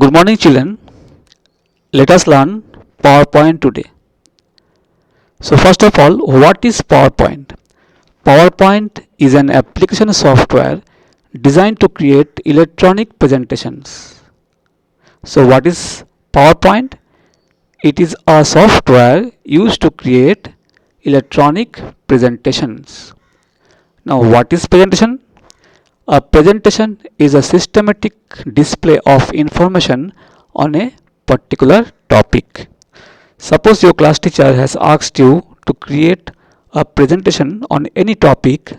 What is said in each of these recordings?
Good morning, children. Let us learn PowerPoint today. So, first of all, what is PowerPoint? PowerPoint is an application software designed to create electronic presentations. So, what is PowerPoint? It is a software used to create electronic presentations. Now, what is presentation? A presentation is a systematic display of information on a particular topic. Suppose your class teacher has asked you to create a presentation on any topic,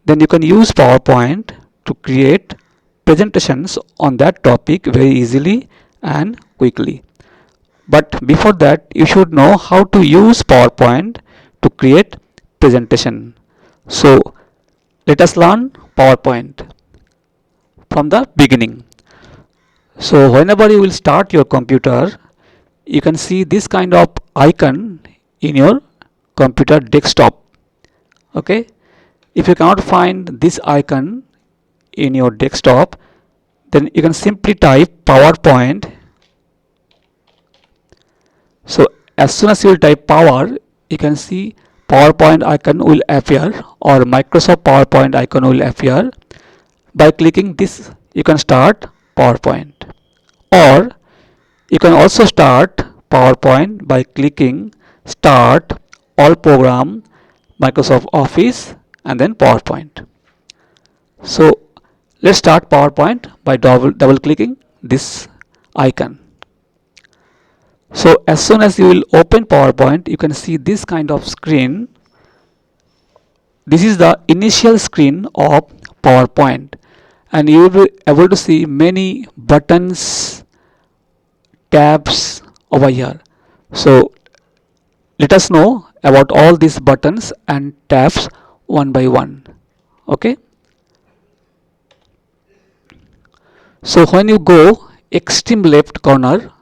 then you can use PowerPoint to create presentations on that topic very easily and quickly. But before that, you should know how to use PowerPoint to create presentation. So let us learn PowerPoint from the beginning. So whenever you will start your computer, you can see this kind of icon in your computer desktop. Okay, if you cannot find this icon in your desktop, then you can simply type PowerPoint. So as soon as you will type power, you can see PowerPoint icon will appear, or Microsoft PowerPoint icon will appear. By clicking this, you can start PowerPoint, or you can also start PowerPoint by clicking Start All Program, Microsoft Office, and then PowerPoint. So let's start PowerPoint by double clicking this icon. So as soon as you will open PowerPoint, you can see this kind of screen. This is the initial screen of PowerPoint, and you will be able to see many buttons, tabs over here. So let us know about all these buttons and tabs one by one. Okay, so when you go extreme left corner,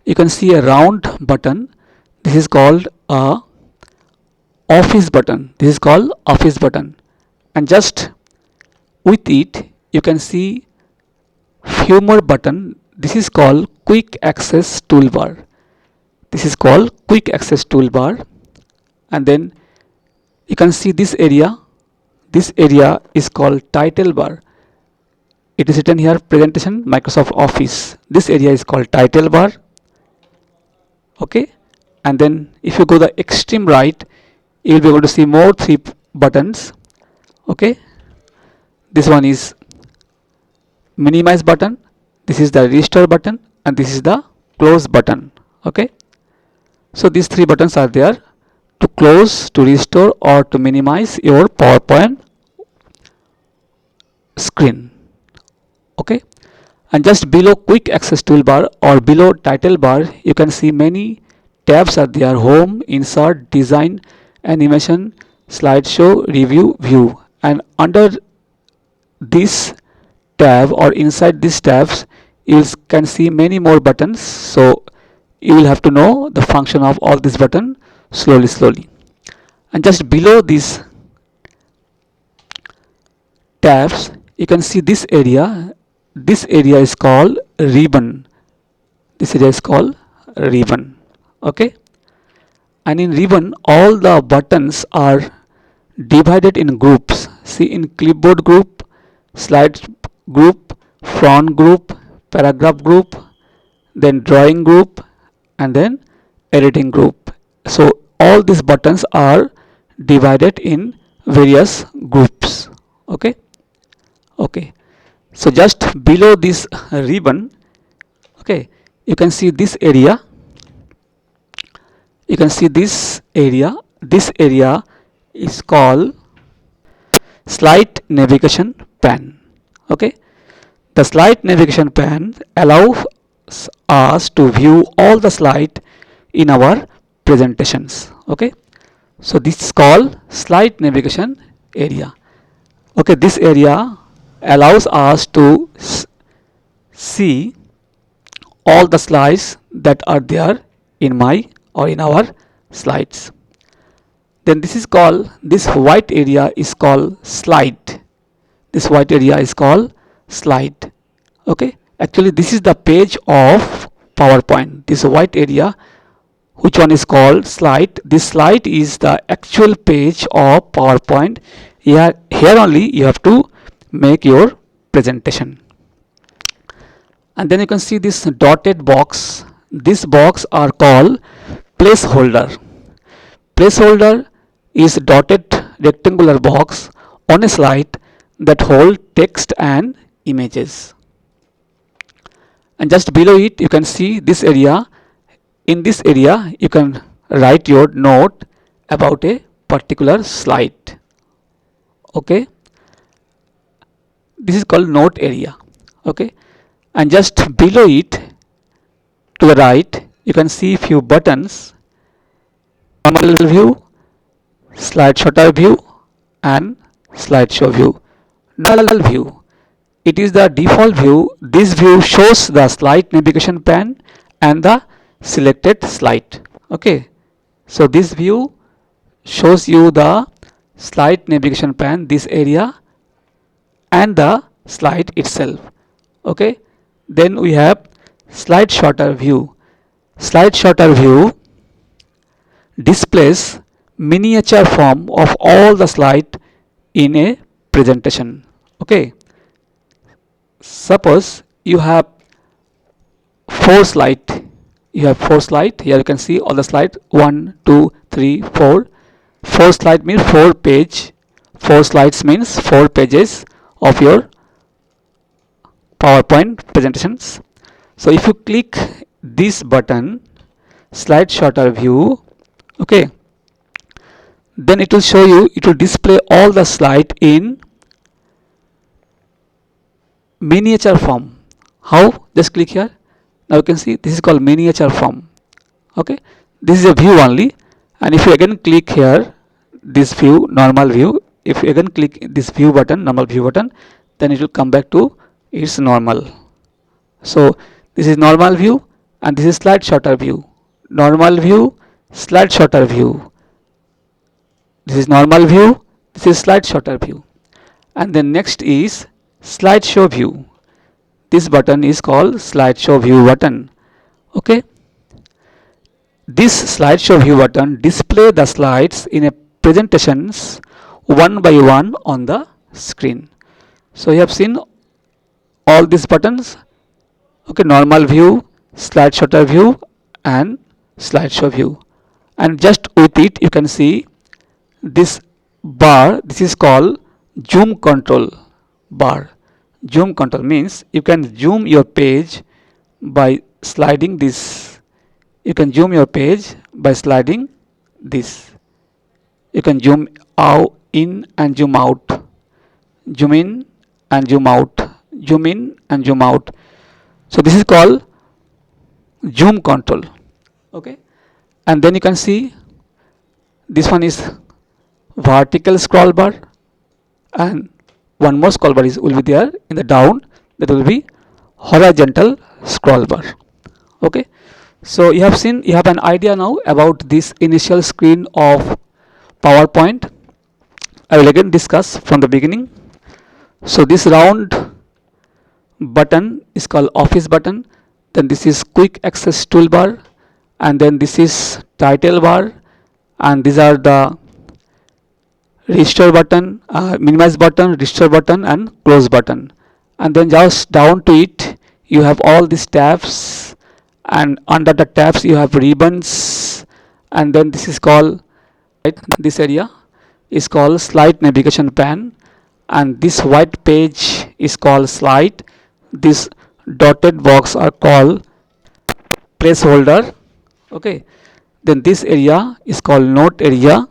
you can see a round button. This is called a office button. This is called office button, and just with it you can see few more button. This is called quick access toolbar. This is called quick access toolbar. And then you can see this area. This area is called title bar. It is written here presentation Microsoft Office. This area is called title bar. Okay, and then if you go the extreme right, you will be able to see more three buttons. Okay, this one is minimize button, this is the restore button, and this is the close button. Okay, so these three buttons are there to close, to restore, or to minimize your PowerPoint screen. Okay, and just below quick access toolbar or below title bar, you can see many tabs are there: home, insert, design, animation, slideshow, review, view. And under this tab or inside these tabs, you can see many more buttons. So you will have to know the function of all these buttons slowly. And just below these tabs, you can see this area. This area is called ribbon. This area is called ribbon. Okay, and in ribbon all the buttons are divided in groups. See, in clipboard group, slide group, front group, paragraph group, then drawing group, and then editing group. So all these buttons are divided in various groups. Okay, so just below this ribbon, okay, you can see this area. You can see this area. This area is called slide navigation pane. Okay, the slide navigation pane allows us to view all the slide in our presentations. Okay, so this is called slide navigation area. Okay, this area allows us to see all the slides that are there in my or in our slides. Then this is called, this white area is called slide. This white area is called slide. Okay, Actually, this is the page of PowerPoint. This white area, which one is called slide. This slide is the actual page of PowerPoint. Here only you have to make your presentation. And then you can see this dotted box. This box are called placeholder. Placeholder is dotted rectangular box on a slide that hold text and images. And just below it you can see this area. In this area you can write your note about a particular slide. Okay, this is called note area. Okay, and just below it to the right you can see few buttons: normal view, slide shutter view, and slideshow view. Normal view, it is the default view. This view shows the slide navigation pane and the selected slide. Okay, so this view shows you the slide navigation pane, this area, and the slide itself. Okay, then we have slide shutter view. Slide shutter view displays miniature form of all the slide in a presentation. Okay, suppose you have four slide. You have four slide. Here you can see all the slide: 1, 2, 3, 4. 4 slide means 4 page. 4 slides means 4 pages of your PowerPoint presentations. So if you click this button, slide shutter view, okay, then it will show you, it will display all the slide in miniature form. How? Just click here. Now you can see this is called miniature form. Okay, this is a view only, and if you again click here this view, normal view, if you again click this view button, normal view button, then it will come back to its normal. So this is normal view and this is slide shutter view. Normal view, slide shutter view. This is normal view, this is slide shutter view. And then next is slideshow view. This button is called slideshow view button. Okay, this slideshow view button display the slides in a presentations one by one on the screen. So you have seen all these buttons. Okay, normal view, slide shutter view, and slideshow view. And just with it you can see this bar. This is called zoom control bar. Zoom control means you can zoom your page by sliding this. You can zoom your page by sliding this. You can zoom out, in and zoom out, zoom in and zoom out, zoom in and zoom out. So this is called zoom control. Okay, and then you can see this one is vertical scroll bar, and one more scroll bar will be there in the down, that will be horizontal scroll bar. Okay, so you have seen, you have an idea now about this initial screen of PowerPoint. I will again discuss from the beginning. So this round button is called office button, then this is quick access toolbar, and then this is title bar, and these are the restore button, minimize button, restore button, and close button. And then just down to it you have all these tabs, and under the tabs you have ribbons, and then this is called, right, this area is called slide navigation pane, and this white page is called slide. This dotted box are called placeholder. Okay, then this area is called note area,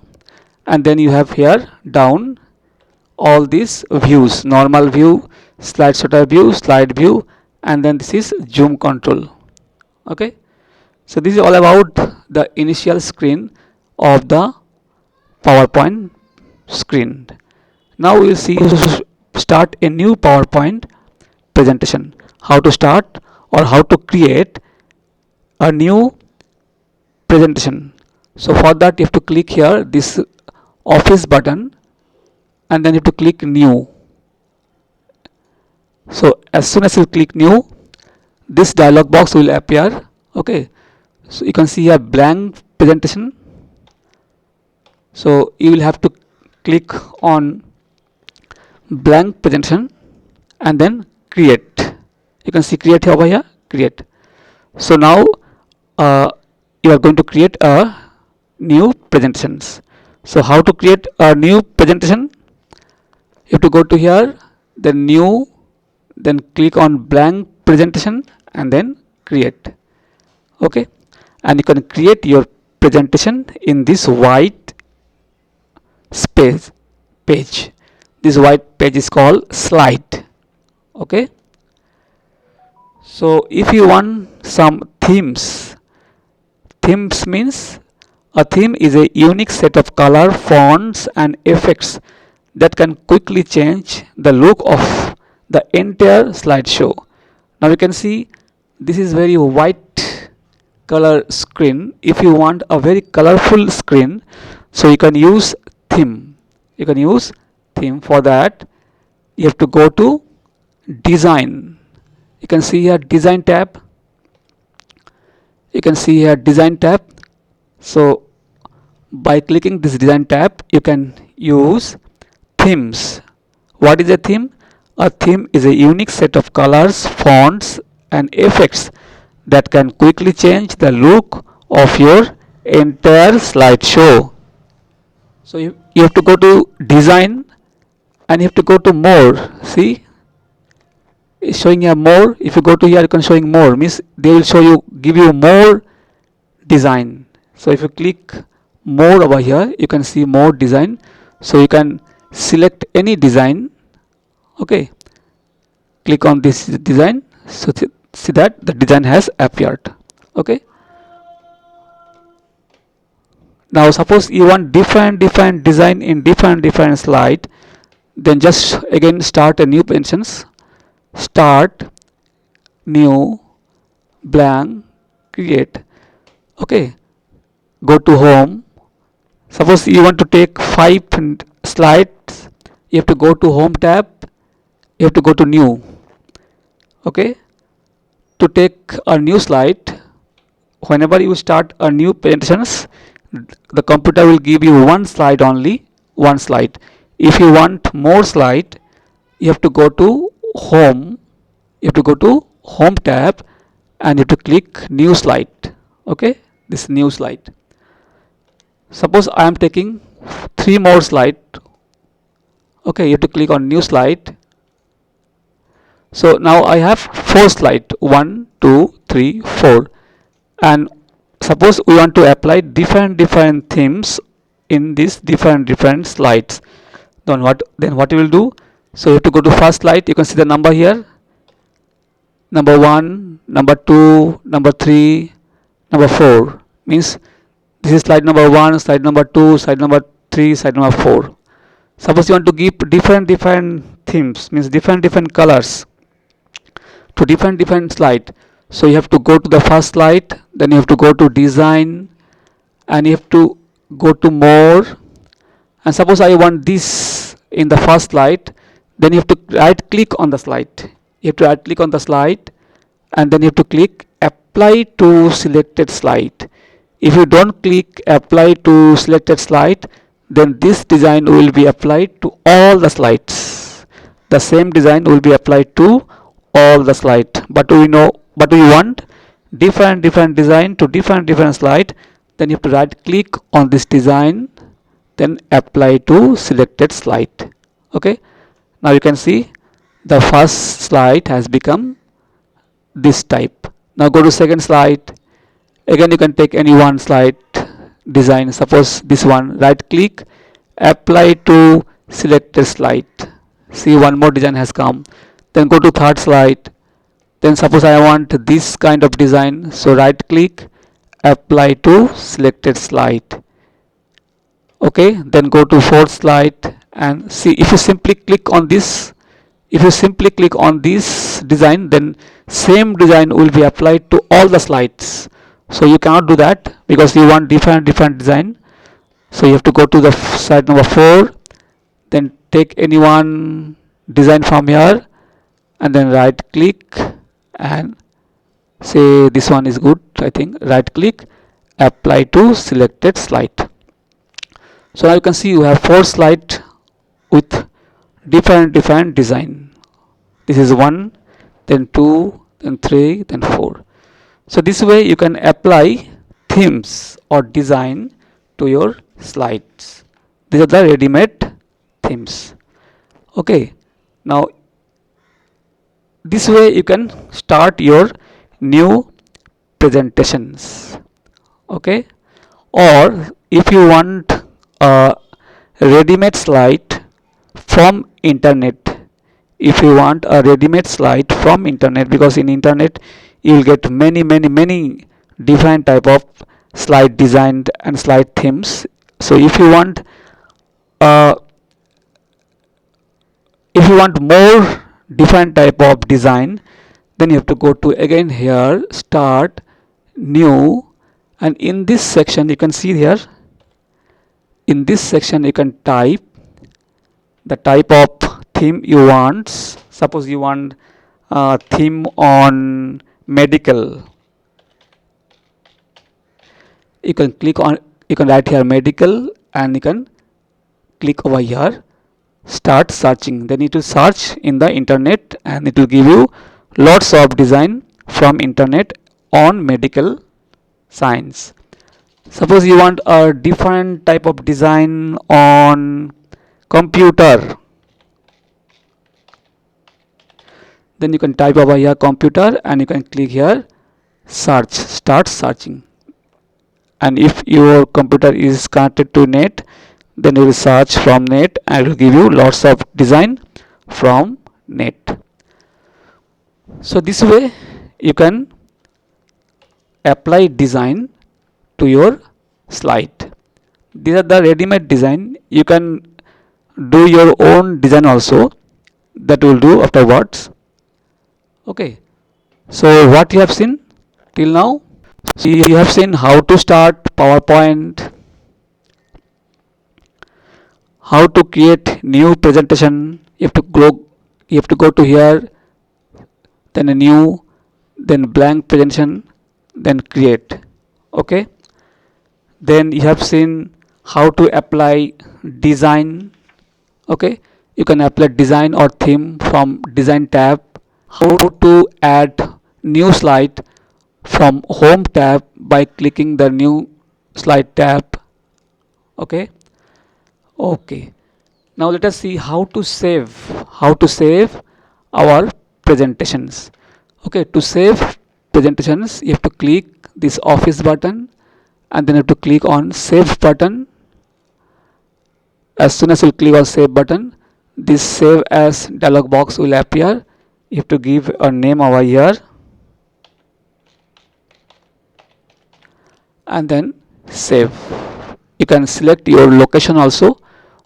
and then you have here down all these views: normal view, slide shutter view, slide view, and then this is zoom control. Okay, so this is all about the initial screen of the PowerPoint screen. Now we will see how to start a new PowerPoint presentation, how to start or how to create a new presentation. So for that you have to click here this office button, and then you have to click new. So as soon as you click new, this dialog box will appear. Okay, so you can see a blank presentation. So you will have to click on blank presentation and then create. You can see create over here, create. So now you are going to create a new presentations. So how to create a new presentation? You have to go to here, then new, then click on blank presentation and then create. Okay, and you can create your presentation in this white space page. This white page is called slide. Okay, so if you want some themes means a theme is a unique set of color, fonts and effects that can quickly change the look of the entire slideshow. Now you can see this is very white color screen. If you want a very colorful screen, so you can use theme. You can use theme. For that you have to go to design. You can see here design tab. You can see here design tab. So by clicking this design tab you can use themes. What is a theme? A theme is a unique set of colors, fonts and effects that can quickly change the look of your entire slideshow. So you have to go to design and you have to go to more. See, it's showing here more. If you go to here, you can showing more, means they will show you, give you more design. So if you click more over here, you can see more design. So you can select any design. Okay, click on this design. So see that the design has appeared. Okay, now suppose you want different design in different slide, then just again start a new mentions, start new blank create. Okay, go to home. Suppose you want to take 5 slides, you have to go to home tab, you have to go to new. Okay, to take a new slide, whenever you start a new presentations, the computer will give you one slide only, one slide. If you want more slide, you have to go to home, you have to go to home tab and you have to click new slide. Okay, this new slide. Suppose I am taking 3 more slide. Okay, you have to click on new slide. So now I have 4 slide, 1 2 3 4, and suppose we want to apply different themes in these different slides. Then what you will do? So you have to go to first slide. You can see the number here, number 1, number 2, number 3, number 4, means this is slide number 1, slide number 2, slide number 3, slide number 4. Suppose you want to give different themes, means different colors to different slide. So you have to go to the first slide, then you have to go to design and you have to go to more. And suppose I want this in the first slide, then you have to right click on the slide. You have to right click on the slide and then you have to click apply to selected slide. If you don't click apply to selected slide, then this design will be applied to all the slides. The same design will be applied to all the slide. But we want different design to different slide. Then you have to right click on this design, then apply to selected slide. Okay, now you can see the first slide has become this type. Now go to second slide. Again you can take any one slide design, suppose this one, right click apply to selected slide. See, one more design has come. Then go to third slide. Then suppose I want this kind of design, so right click apply to selected slide. Okay, then go to fourth slide and see, if you simply click on this, design, then same design will be applied to all the slides. So you cannot do that because you want different design. So you have to go to the slide number 4, then take any one design from here and then right click and say this one is good, I think. Right click, apply to selected slide. So now you can see you have 4 slides with different design. This is 1, then 2, then 3, then 4. So this way you can apply themes or design to your slides. These are the ready-made themes. Okay, now this way you can start your new presentations. Okay, or if you want a ready-made slide from internet, if you want a ready-made slide from internet, because in internet you will get many different type of slide design and slide themes. So uh, if you want more different type of design, then you have to go to again here, start new, and in this section you can see here, in this section you can type the type of theme you want. Suppose you want a theme on medical, you can click on, you can write here medical, and you can click over here, start searching. Then you need to search in the internet and it will give you lots of design from internet on medical science. Suppose you want a different type of design on computer, then you can type over here computer and you can click here search, start searching. And if your computer is connected to net, then you will search from net and it will give you lots of design from net. So this way you can apply design to your slide. These are the ready-made design. You can do your own design also, that will do afterwards. Okay, so what you have seen till now, so you have seen how to start PowerPoint, how to create new presentation. You have to go to here, then a new, then blank presentation, then create. Okay, then you have seen how to apply design. Okay, you can apply design or theme from design tab, how to add new slide from home tab by clicking the new slide tab. Okay, okay, now let us see how to save our presentations. Okay, to save presentations you have to click this office button and then you have to click on save button. As soon as you click on save button, this save as dialog box will appear. You have to give a name over here and then save. You can select your location also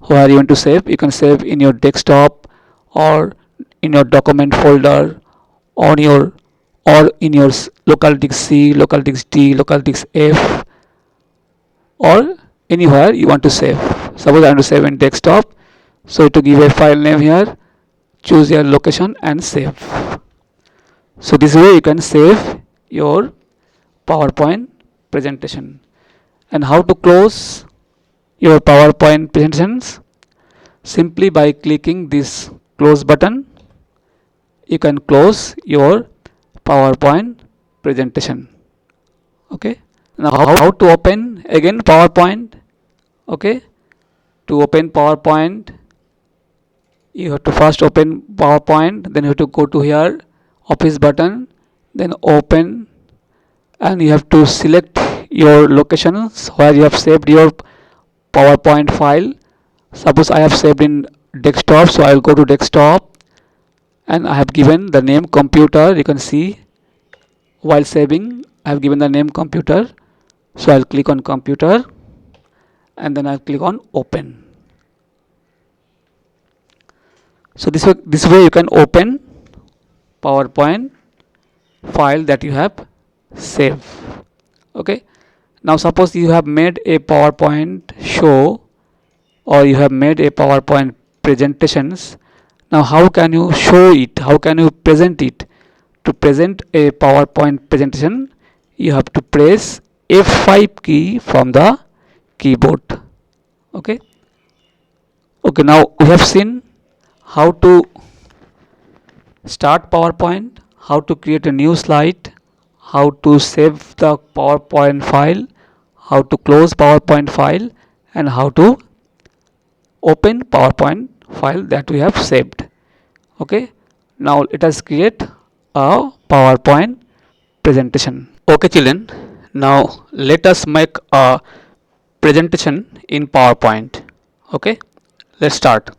where you want to save. You can save in your desktop or in your document folder on your or in your local disk C, local disk D, local disk F, or anywhere you want to save. Suppose I want to save in desktop, so to give a file name here, choose your location and save. So this way you can save your PowerPoint presentation. And how to close your PowerPoint presentations? Simply by clicking this close button, you can close your PowerPoint presentation. Okay, now how to open again PowerPoint? Okay, to open PowerPoint you have to first open PowerPoint, then you have to go to here office button, then open, and you have to select your locations where you have saved your PowerPoint file. Suppose I have saved in desktop, so I will go to desktop and I have given the name computer. You can see while saving I have given the name computer, so I'll click on computer and then I'll click on open. So this way you can open PowerPoint file that you have saved. Okay, now suppose you have made a PowerPoint show or you have made a PowerPoint presentations. Now how can you show it, how can you present it to present a PowerPoint presentation, you have to press F5 key from the keyboard. Okay. Okay, now we have seen how to start PowerPoint, how to create a new slide, how to save the PowerPoint file, how to close PowerPoint file, and how to open PowerPoint file that we have saved. Okay, now let us create a PowerPoint presentation. Okay children, now let us make a presentation in PowerPoint. Okay, let's start.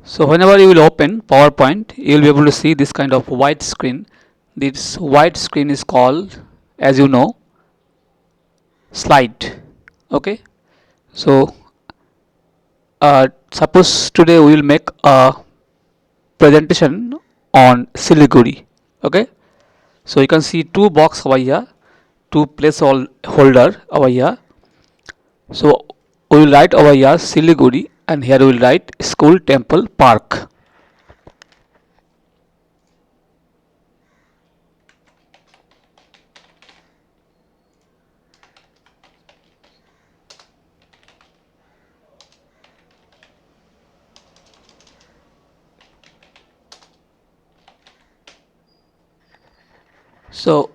So whenever you will open PowerPoint, you will be able to see this kind of white screen. This white screen is called, as you know, slide. Okay, so suppose today we will make a presentation on Siliguri. Okay, so you can see two box over here, two placeholder over here. So we will write over here Siliguri, and here we will write School Temple Park. So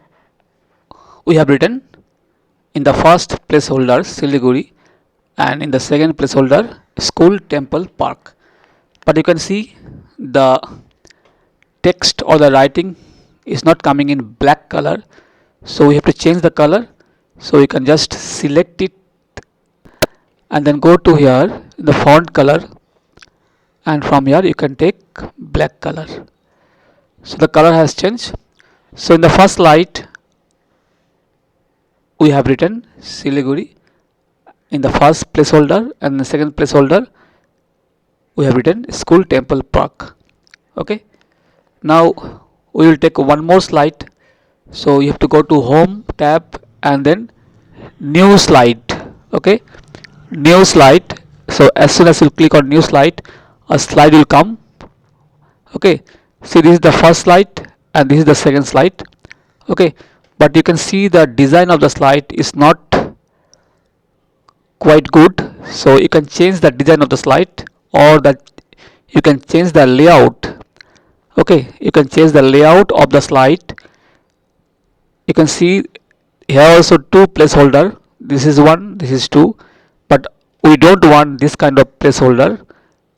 we have written in the first placeholder Siliguri, and in the second placeholder School Temple Park. But you can see the text or the writing is not coming in black color, so we have to change the color. So you can just select it and then go to here the font color, and from here you can take black color. So the color has changed. So in the first slide we have written Siliguri in the first placeholder, and the second placeholder we have written School Temple Park. Okay, now we will take one more slide. So you have to go to Home tab and then New Slide. Okay, New Slide. So as soon as you click on New Slide, a slide will come. Okay, see, this is the first slide and this is the second slide. Okay, but you can see the design of the slide is not quite good, so you can change the design of the slide, or that you can change the layout. Okay, you can change the layout of the slide. You can see here also two placeholder, this is one, this is two, but we don't want this kind of placeholder,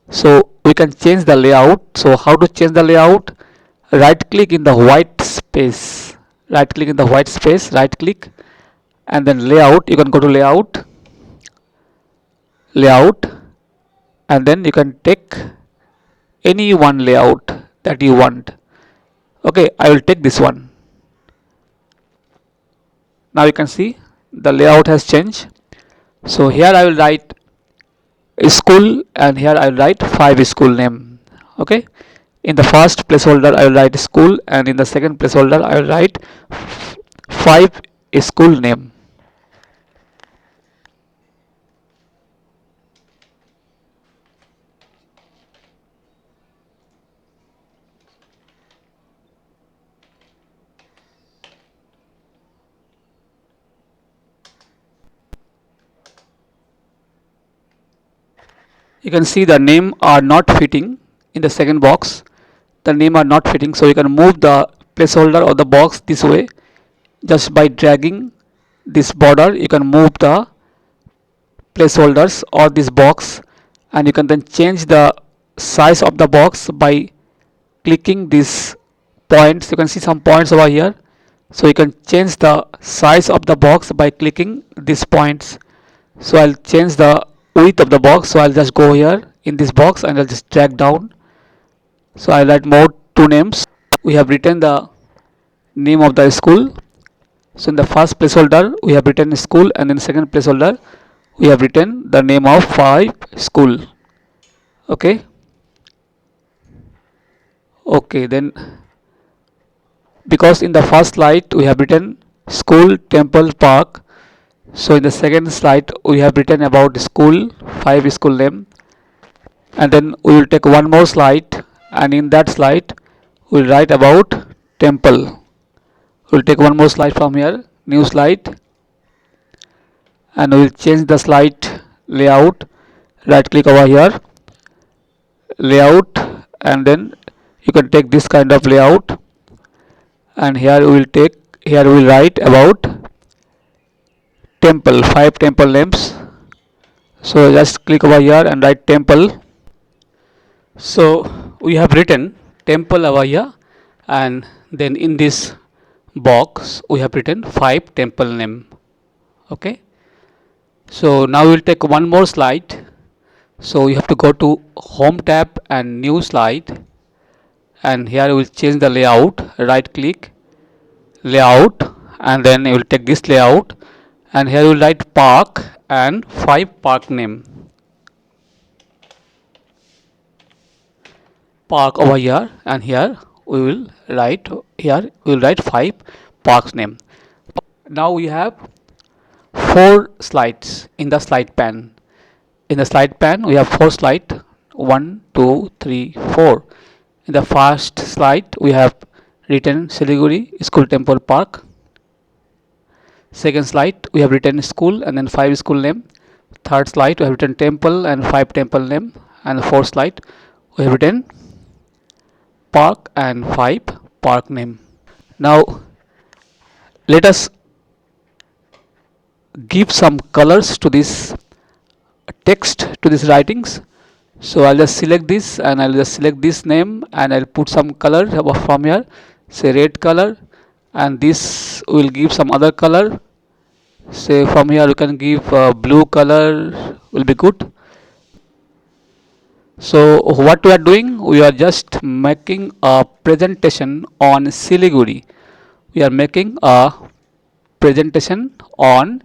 so we can change the layout. So how to change the layout? Right click in the white space, right click in the white space, right click, and then layout. You can go to layout, and then you can take any one layout that you want. Okay, I will take this one. Now you can see the layout has changed. So here I will write school, and here I will write 5 school name. Okay, in the first placeholder I will write school, and in the second placeholder I will write 5 school name. You can see the name are not fitting in the second box. The name are not fitting, so you can move the placeholder of the box this way. Just by dragging this border, you can move the placeholders or this box, and you can then change the size of the box by clicking these points. You can see some points over here, so you can change the size of the box by clicking these points. So I'll change the width of the box, so I'll just go here in this box and I'll just drag down. So I'll write more 2 names. We have written the name of the school. So in the first placeholder we have written school, and in the second placeholder we have written the name of 5 school. Okay, then because in the first slide we have written School Temple Park, so in the second slide we have written about school, 5 school name, and then we will take one more slide. and in that slide we'll write about temple. We'll take one more slide from here, new slide, and we'll change the slide layout. Right click over here, layout, and then you can take this kind of layout, and here we will write about temple, 5 temple names. So just click over here and write temple. So we have written temple over here, and then in this box we have written 5 temple name. Okay, so now we'll take one more slide. So you have to go to home tab and new slide, and here we will change the layout. Right click, layout, and then you will take this layout, and here you will write park and 5 park name. Park over here, and here we will write 5 parks name. Now we have 4 slides in the slide pane. In the slide pane we have 4 slides, 1 2 3 4. In the first slide we have written Siliguri School Temple Park. Second slide we have written school and then 5 school name. Third slide we have written temple and 5 temple name, and the fourth slide we have written park and 5 park name. Now let us give some colors to this text, to these writings. So I'll just select this, and I'll just select this name, and I'll put some color from here, say red color, and this will give some other color. Say from here you can give blue color, will be good. So what we are doing, we are just making a presentation on Siliguri. We are making a presentation on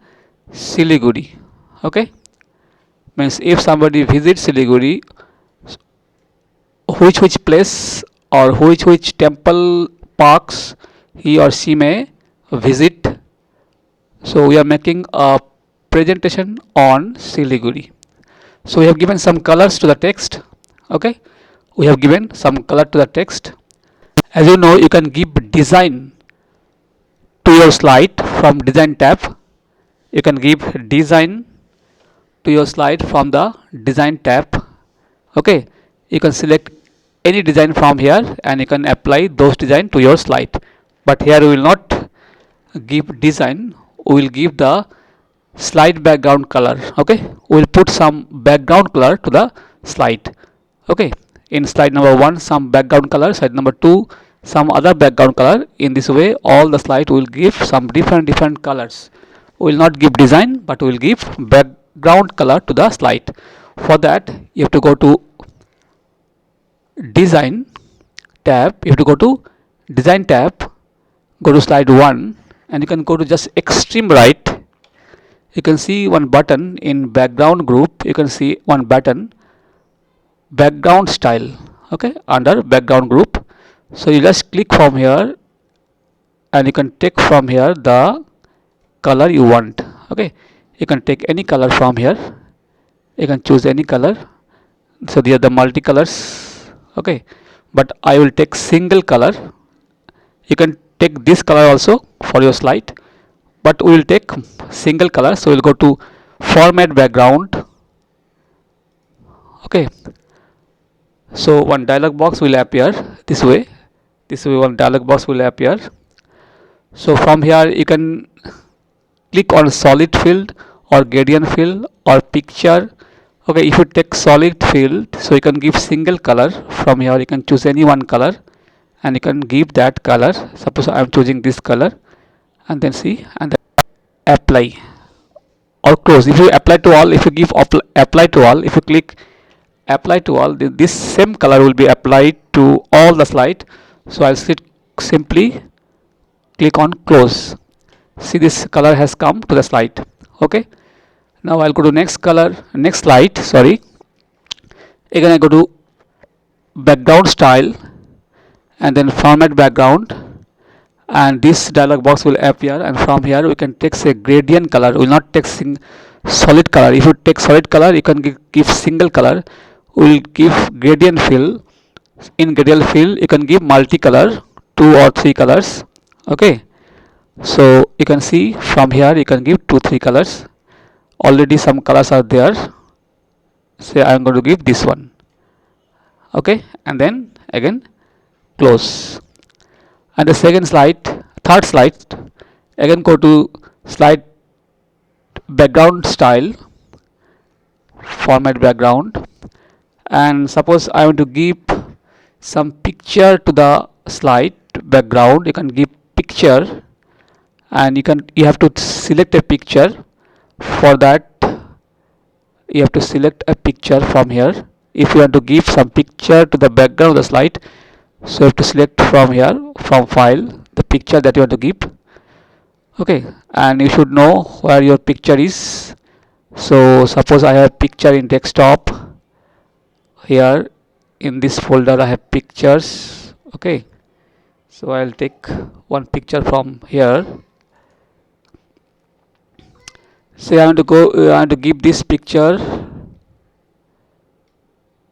Siliguri. Okay, means if somebody visits Siliguri, which place or which temple parks he or she may visit. So we are making a presentation on Siliguri. So we have given some colors to the text. Okay, we have given some color to the text. As you know, you can give design to your slide from design tab. You can give design to your slide from the design tab. Okay, you can select any design from here and you can apply those design to your slide. But here we will not give design, we will give the slide background color. Okay, we will put some background color to the slide. Okay, in slide number 1 some background color, slide number 2 some other background color. In this way all the slide will give some different colors. We will not give design, but we will give background color to the slide. For that you have to go to design tab, you have to go to design tab, go to slide 1, and you can go to just extreme right. You can see one button in background group, you can see one button background style. Okay, under background group. So you just click from here and you can take from here the color you want. Okay, you can take any color from here, you can choose any color. So these are the multicolors. Okay, but I will take single color. You can take this color also for your slide, but we will take single color. So we'll go to format background. Okay, so one dialog box will appear this way. This way one dialog box will appear. So from here you can click on solid field or gradient field or picture. Okay, if you take solid field, so you can give single color. From here you can choose any one color and you can give that color. Suppose I am choosing this color, and then see, and then apply or close. If you apply to all, if you give apply to all, if you click apply to all, this same color will be applied to all the slide. So I'll simply click on close. See, this color has come to the slide. Okay, now I'll go to next slide, sorry. Again I go to background style and then format background, and this dialog box will appear, and from here we can take say gradient color. We will not take solid color. If you take solid color, you can give single color. We will give gradient fill. In Gradle field you can give multicolor, 2 or 3 colors. Okay, so you can see from here you can give 2 3 colors. Already some colors are there. Say I am going to give this one. Okay, and then again close. And the third slide, again go to slide background style, format background, and suppose I want to give some picture to the slide background. You can give picture, and you have to select a picture. For that you have to select a picture from here. If you want to give some picture to the background of the slide, so you have to select from here, from file, the picture that you want to give. Okay, and you should know where your picture is. So suppose I have picture in desktop. Here in this folder I have pictures. Okay, so I'll take one picture from here. Say I want to give this picture.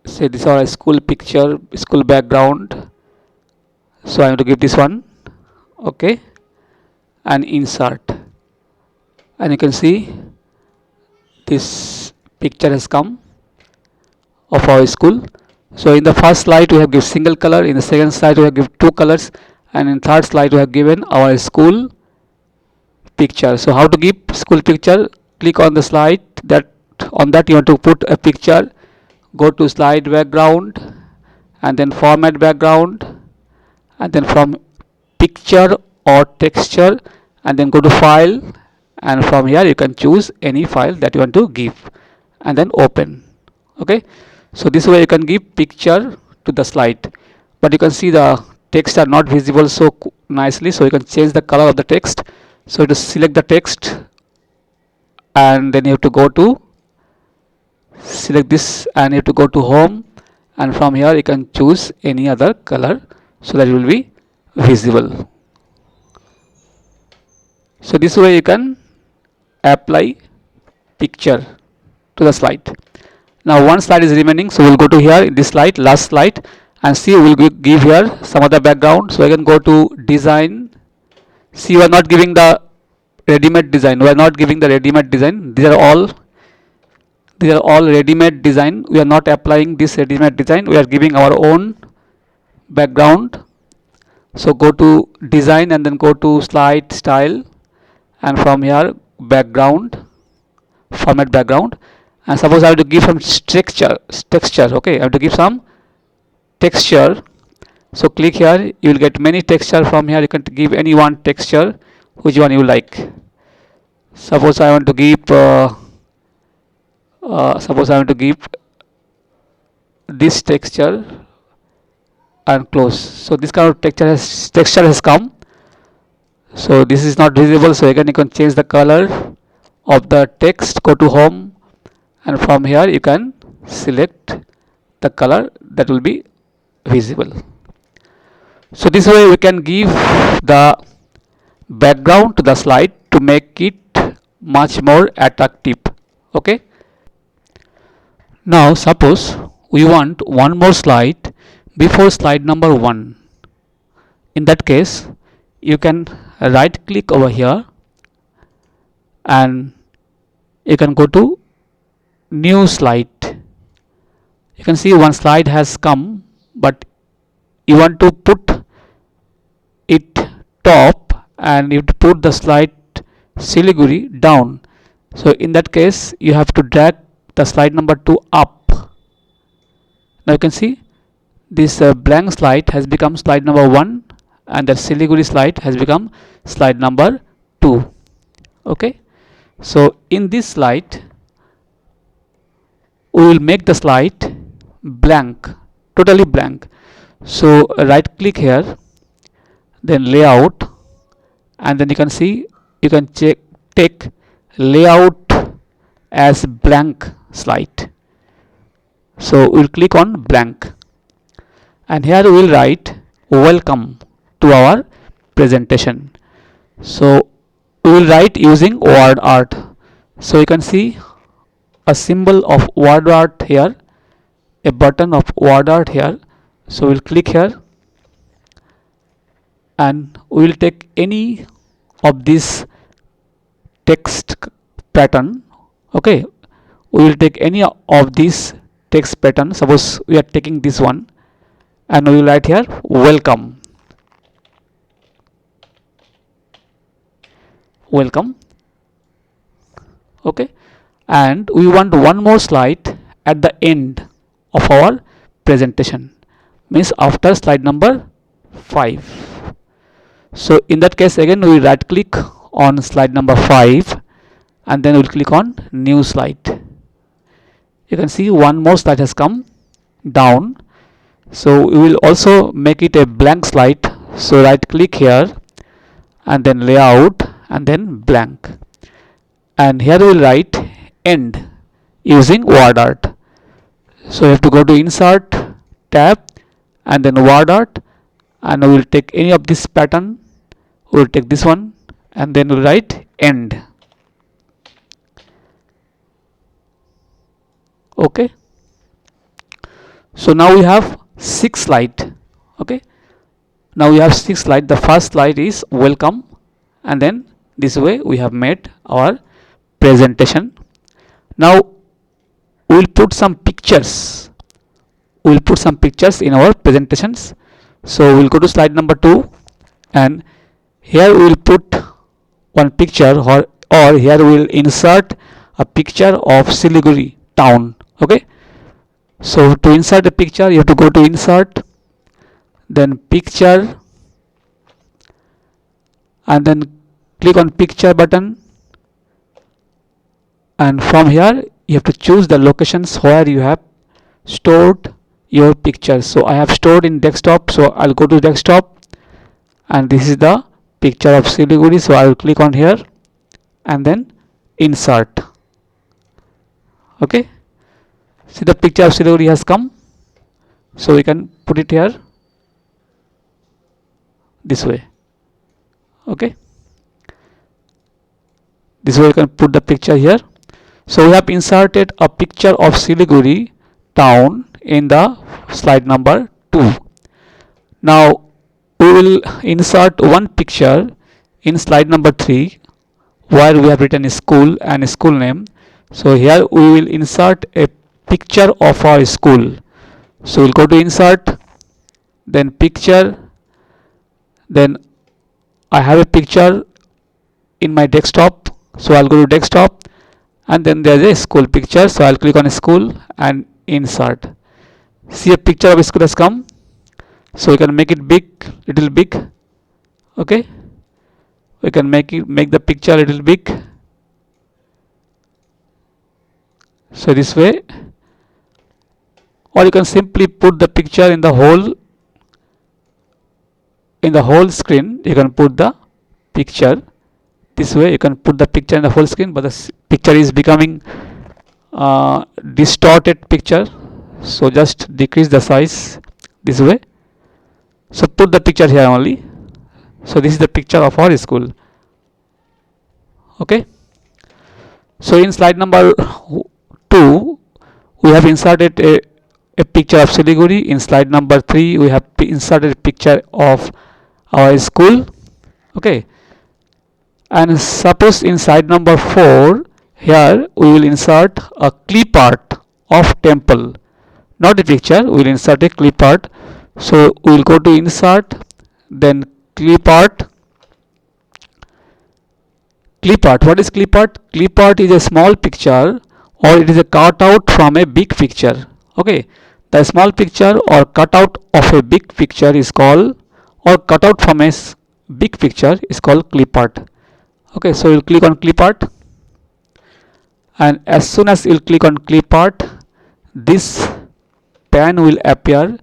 Say this is our school picture, school background. So I want to give this one. Okay, and insert, and you can see this picture has come of our school. So in the first slide we have given single color, in the second slide we have given 2 colors, and in third slide we have given our school picture. So how to give school picture? Click on the slide that on that you want to put a picture. Go to slide background, and then format background, and then from picture or texture, and then go to file, and from here you can choose any file that you want to give, and then open. Okay, so this way you can give picture to the slide, but you can see the text are not visible so nicely, so you can change the color of the text. So to select the text, and then you have to go to select this, and you have to go to home, and from here you can choose any other color so that it will be visible. So this way you can apply picture to the slide. Now one slide is remaining, so we'll go to here in this slide, last slide, and see we'll give here some other background. So I can go to design. See, we are not giving the ready-made design. We are not giving the ready-made design. These are all ready-made design. We are not applying this ready-made design. We are giving our own background. So go to design, and then go to slide style, and from here background, format background, and suppose I have to give some texture. Okay, I have to give some texture. So click here, you will get many texture from here. You can give any one texture, which one you like. Suppose I want to give this texture, and close. So this kind of texture has come. So this is not visible, so again you can change the color of the text. Go to home, and from here you can select the color that will be visible. So this way we can give the background to the slide to make it much more attractive. Okay, now suppose we want one more slide before slide number 1. In that case you can right click over here, and you can go to new slide. You can see one slide has come, but you want to put it top, and you have to put the slide Siliguri down. So in that case you have to drag the slide number 2 up. Now you can see this blank slide has become slide number 1, and the Siliguri slide has become slide number 2. Okay, so in this slide we will make the slide blank, totally blank. So right click here, then layout, and then you can see you can take layout as blank slide. So we'll click on blank, and here we will write welcome to our presentation. So we will write using word art. So you can see a symbol of word art here, a button of word art here. So we'll click here and we will take any of this text pattern. Okay, we will take any of this text pattern. Suppose we are taking this one and we will write here welcome. Welcome. Okay, and we want one more slide at the end of our presentation, means after slide number 5. So in that case, again we right click on slide number 5 and then we'll click on new slide. You can see one more slide has come down. So we will also make it a blank slide. So right click here and then layout and then blank, and here we will write end using word art. So you have to go to insert tab and then word art, and we will take any of this pattern. We will take this one and then we will write end. Okay, so now we have 6 slides. Okay, now we have 6 slides. The first slide is welcome, and then this way we have made our presentation. Now we will put some pictures. We will put some pictures in our presentations. So we will go to slide number 2, and here we will put one picture, or here we will insert a picture of Siliguri town. Okay, so to insert a picture you have to go to insert, then picture, and then click on picture button, and from here you have to choose the locations where you have stored your picture. So I have stored in desktop, so I'll go to desktop, and this is the picture of Siliguri. So I will click on here and then insert. Okay, see the picture of Siliguri has come, so we can put it here this way. Okay, this way you can put the picture here. So we have inserted a picture of Siliguri town in the slide number 2. Now we will insert one picture in slide number 3 where we have written school and school name. So here we will insert a picture of our school. So we'll go to insert, then picture, then I have a picture in my desktop, so I'll go to desktop, and then there's a school picture. So I'll click on school and insert. See, a picture of school has come, so we can make it big, little big. Okay, we can make the picture a little big, so this way, or you can simply put the picture in the whole screen. You can put the picture this way. You can put the picture in the whole screen, but the picture is becoming distorted picture, so just decrease the size this way. So put the picture here only. So this is the picture of our school. Okay, so in slide number 2 we have inserted a picture of Siliguri. In slide number 3 we have inserted a picture of our school. Okay, and suppose in slide number 4 here we will insert a clip art of temple, not a picture, we will insert a clip art. So we will go to insert, then clip art. Clip art, what is clip art? Clip art is a small picture, or it is a cutout from a big picture. Okay, the small picture or cutout of a big picture is called, or cutout from a big picture is called clip art. Okay, so you'll click on clip art, and as soon as you'll click on clip art, this pen will appear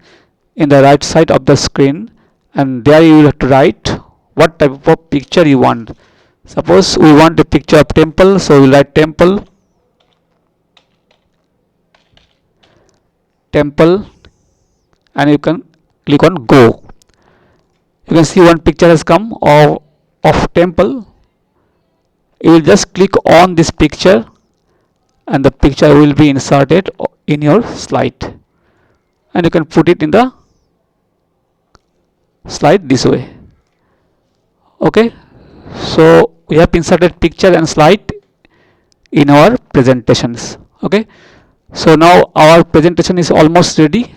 in the right side of the screen, and there you will have to write what type of picture you want. Suppose we want a picture of temple, so we'll write temple, and you can click on go. You can see one picture has come of temple. You will just click on this picture and the picture will be inserted in your slide, and you can put it in the slide this way. Okay, so we have inserted picture and slide in our presentations. Okay, so now our presentation is almost ready.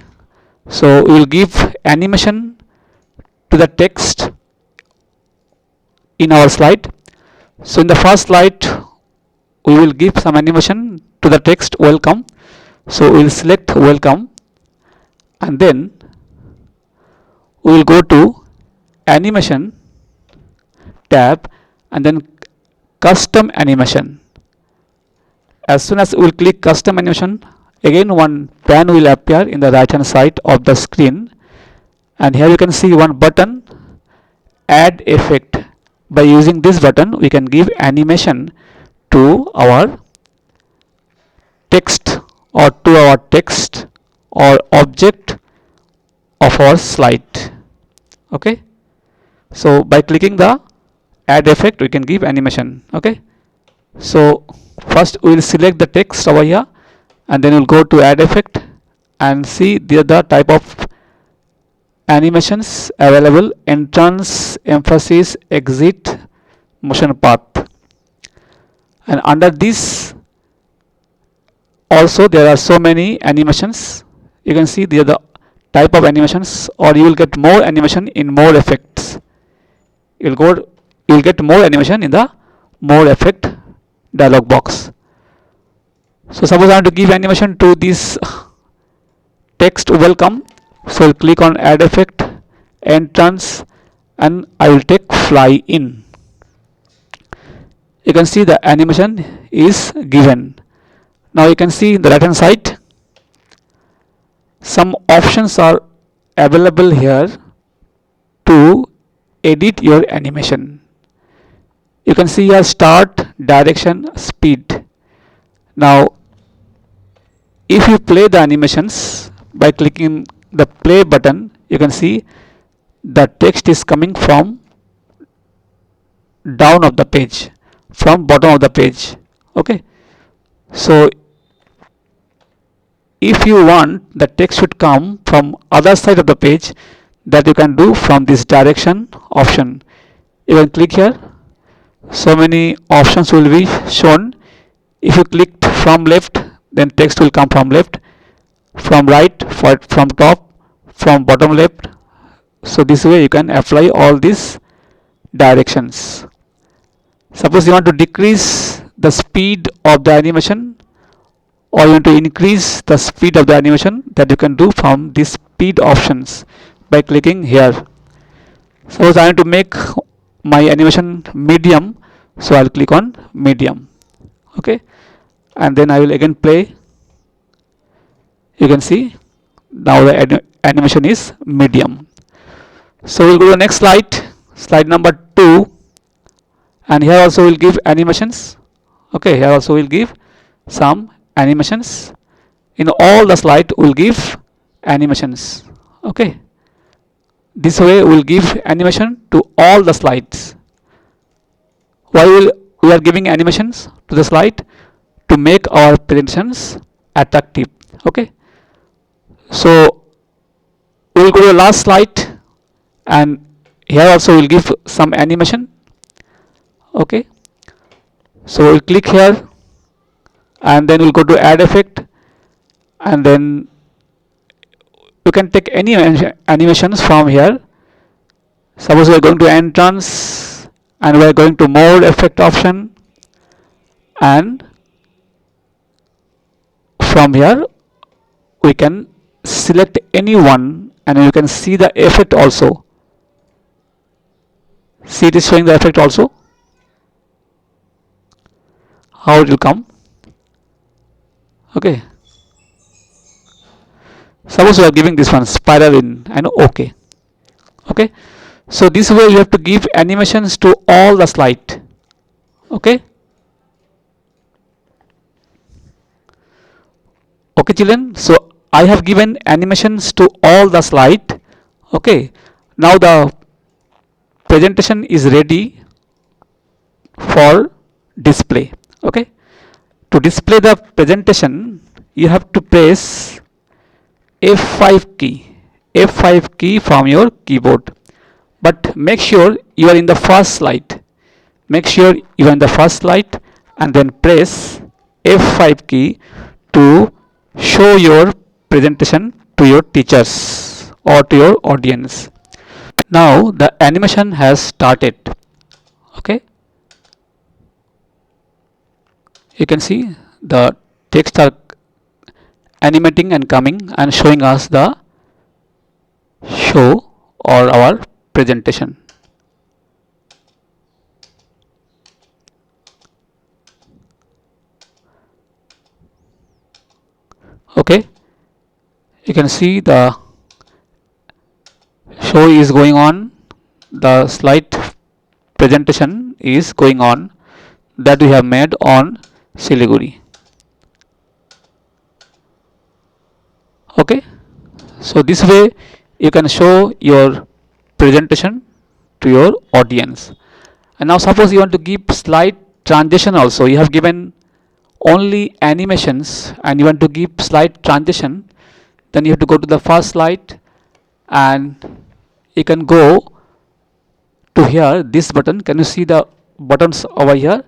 So we will give animation to the text in our slide. So in the first slide we will give some animation to the text welcome. So we will select welcome, and then we will go to animation tab and then custom animation. As soon as we will click custom animation, again one pane will appear in the right hand side of the screen, and here you can see one button, add effect. By using this button we can give animation to our text or object of our slide. Okay, so by clicking the add effect we can give animation. Okay, so first we will select the text over here, and then we'll go to add effect and see the type of animations available: entrance, emphasis, exit, motion path. And under this also there are so many animations. You can see the type of animations, or you will get more animation in more effects. You will get more animation in the more effect dialog box. So suppose I want to give animation to this text welcome, so I'll click on add effect, entrance, and I will take fly in. You can see the animation is given. Now you can see in the right hand side some options are available here to edit your animation. You can see here start, direction, speed. Now if you play the animations by clicking the play button, you can see the text is coming from down of the page, from bottom of the page. Okay, so if you want the text should come from other side of the page, that you can do from this direction option. You can click here, so many options will be shown. If you click from left, then text will come from left, from right, from top, from bottom left. So this way you can apply all these directions. Suppose you want to decrease the speed of the animation, or you want to increase the speed of the animation, that you can do from these speed options by clicking here. Suppose I want to make my animation medium, so I'll click on medium. Okay, and then I will again play. You can see now the animation is medium. So we'll go to the next slide, slide number 2, and here also we'll give animations. Okay, here also we'll give some animations. In all the slide we'll give animations. Okay, this way we'll give animation to all the slides. Why we are giving animations to the slide? To make our presentations attractive. Okay, so we'll go to the last slide, and here also we'll give some animation. Okay, so we'll click here, and then we'll go to add effect, and then you can take any animations from here. Suppose we are going to entrance, and we are going to more effect option, and from here we can select any one, and you can see the effect also. See, it is showing the effect also, how it will come. Okay, suppose we are giving this one spiral in, and okay. Okay, so this way you have to give animations to all the slide. Okay, okay children, so I have given animations to all the slide. Okay, now the presentation is ready for display. Okay, to display the presentation you have to press F5 key from your keyboard. but make sure you are in the first slide. Make sure you are in the first slide and then press F5 key to show your presentation to your teachers or to your audience. Now the animation has started. Okay, you can see the text are animating and coming and showing us the show or our presentation. Okay, you can see the show is going on, the slide presentation is going on that we have made on Siliguri. Okay, so this way you can show your presentation to your audience. And now suppose you want to give slide transition also. You have given only animations and you want to give slide transition, then you have to go to the first slide and you can go to here, this button. Can you see the buttons over here?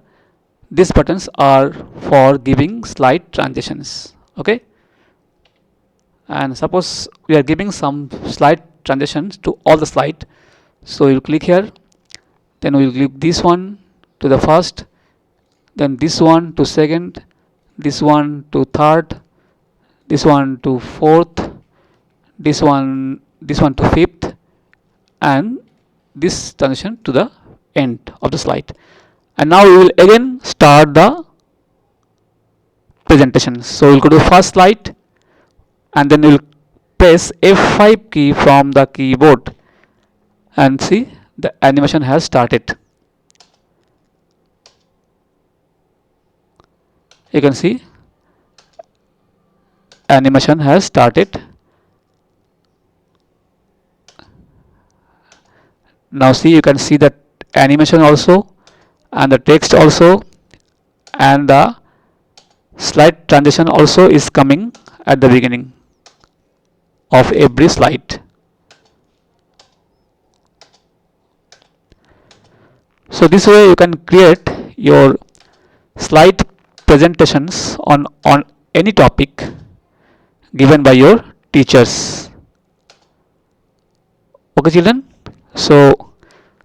These buttons are for giving slide transitions. Okay, and suppose we are giving some slide transitions to all the slide, so you click here, then we will click this one to the first, then this one to second, this one to third, this one to fourth, this one to fifth, and this transition to the end of the slide. And now we will again start the presentation. So we'll go to the first slide and then we'll press F5 key from the keyboard and see the animation has started. You can see animation has started. Now see, you can see the animation also and the text also, and the slide transition also is coming at the beginning of every slide. So this way you can create your slide presentations on any topic given by your teachers. Okay children, so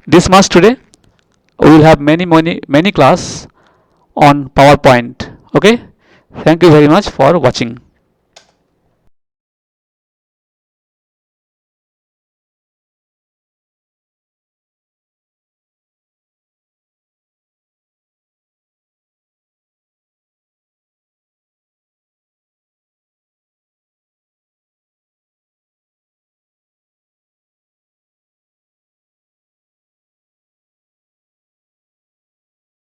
this much today. We will have many class on PowerPoint. Okay, thank you very much for watching.